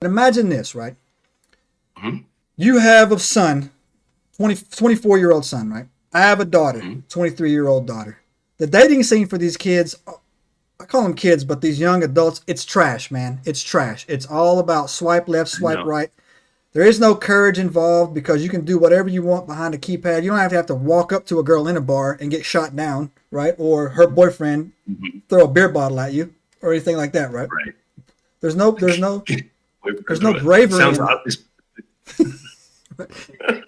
But imagine this, right? Mm-hmm. You have a son, 24-year-old son, right? I have a daughter, 23-year-old daughter. The dating scene for these kids, I call them kids, but these young adults, it's trash, man. It's trash. It's all about swipe left, swipe right. There is no courage involved because you can do whatever you want behind a keypad. You don't have to walk up to a girl in a bar and get shot down, right? Or her boyfriend throw a beer bottle at you or anything like that, right? Right. There's no bravery. Sounds in obvious.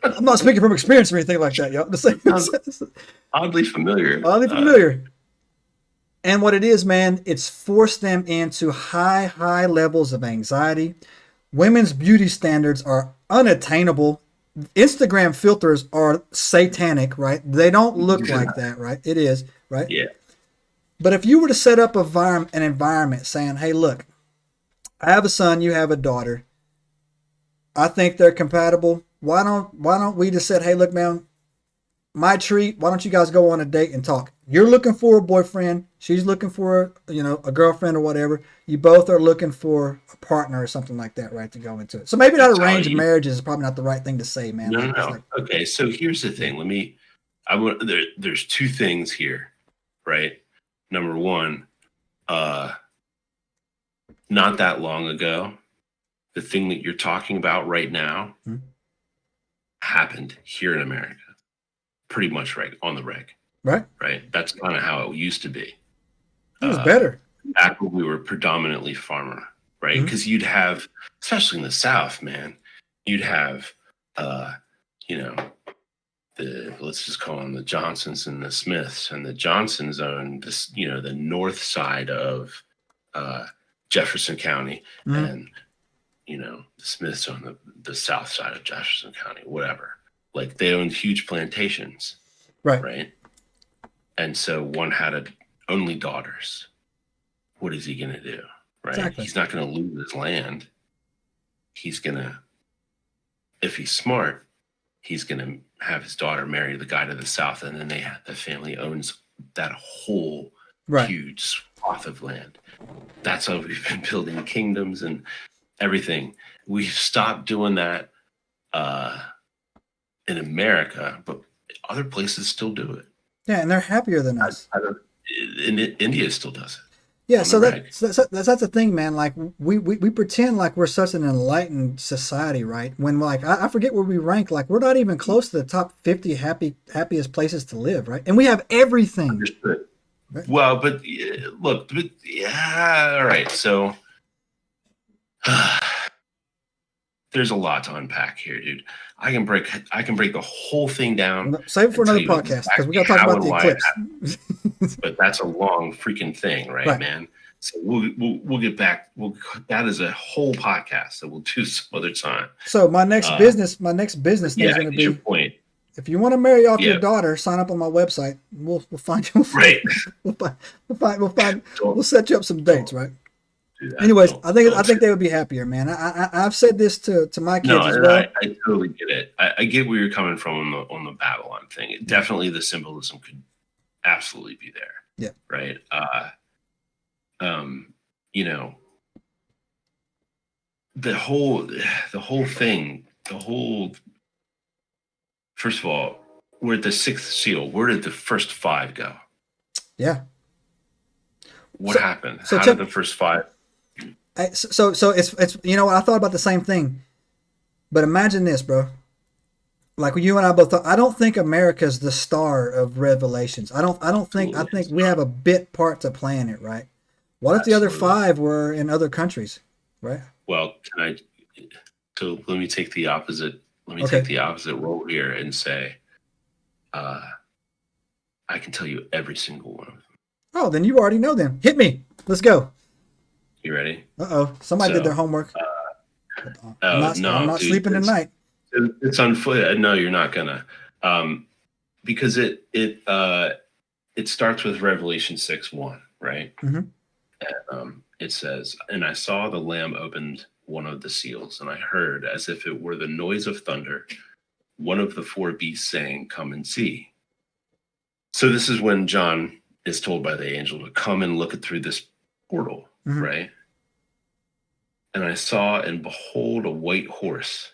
I'm not speaking from experience or anything like that, y'all. Oddly familiar. Oddly familiar. And what it is, man, it's forced them into high levels of anxiety. Women's beauty standards are unattainable. Instagram filters are satanic, right? They don't look like that, right? It is, right? Yeah. But if you were to set up an environment saying, hey, look, I have a son, you have a daughter. I think they're compatible. Why don't we just say, hey, look, man, my treat, why don't you guys go on a date and talk? You're looking for a boyfriend. She's looking for, a girlfriend or whatever. You both are looking for a partner or something like that, right, to go into it. So maybe not arranged marriage is probably not the right thing to say, man. No. Okay, so here's the thing. There's two things here, right? Number one, not that long ago, the thing that you're talking about right now happened here in America. Pretty much on the reg. Right. That's kind of how it used to be. It was better. Back when we were predominantly farmer, right? Because you'd have, especially in the South, man, you'd have, let's just call them the Johnsons and the Smiths, and the Johnsons owned this, the north side of Jefferson County, and the Smiths owned the south side of Jefferson County, whatever. Like they owned huge plantations, right? And so one had only daughters. What is he going to do, right? Exactly. He's not going to lose his land. He's going to, if he's smart, he's going to have his daughter marry the guy to the south, and then the family owns that whole huge swath of land. That's how we've been building kingdoms and everything. We've stopped doing that in America, but other places still do it. Yeah, and they're happier than us. India still does it. Yeah, so that's the thing, man. Like we pretend like we're such an enlightened society, right? When I forget where we rank. Like we're not even close to the top 50 happiest places to live, right? And we have everything. Understood. Right? Well, but look, all right. So there's a lot to unpack here, dude. I can break the whole thing down. Save it for another podcast because we got to talk about the eclipse. But that's a long freaking thing, right, man? So we'll get back. That is a whole podcast that we'll do some other time. So my next business thing is going to be. Your point. If you want to marry off your daughter, sign up on my website. We'll find you. Right. We'll set you up some dates, right? Anyways, I think they would be happier, man. I've said this to my kids as well. I totally get it. I get where you're coming from on the Babylon thing. Definitely, the symbolism could absolutely be there. Yeah. Right. The whole thing. First of all, we're at the sixth seal. Where did the first five go? Yeah. What happened? How did the first five? So it's I thought about the same thing, but imagine this, bro. Like you and I both thought, I don't think America's the star of Revelations. I think we have a bit part to play in it, right? What if the other five were in other countries, right? Well, so let me take the opposite. Take the opposite role here and say, I can tell you every single one of them. Oh, then you already know them. Hit me. Let's go. You ready? Somebody did their homework. I'm not sleeping tonight. It's on foot. No, you're not gonna, because it starts with Revelation 6:1, right? And, it says, "And I saw the Lamb opened one of the seals, and I heard, as if it were the noise of thunder, one of the four beasts saying, 'Come and see.'" So this is when John is told by the angel to come and look through this portal, right? And I saw, and behold, a white horse,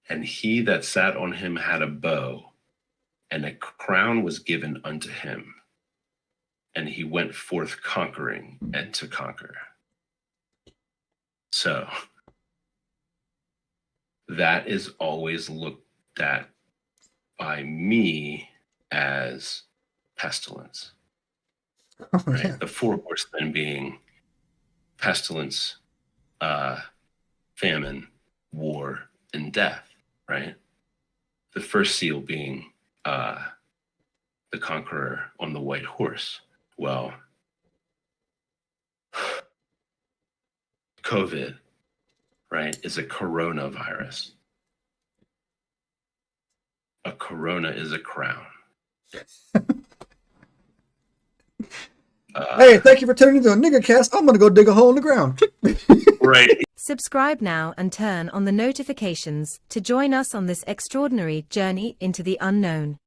and he that sat on him had a bow, and a crown was given unto him. And he went forth conquering and to conquer. So that is always looked at by me as pestilence. Oh, Right? yeah. The four horsemen being pestilence, famine, war, and death, right? The first seal being the conqueror on the white horse. Well, COVID, right, is a coronavirus. A corona is a crown. Hey, thank you for tuning into EnigmaCast. I'm going to go dig a hole in the ground. Right. Subscribe now and turn on the notifications to join us on this extraordinary journey into the unknown.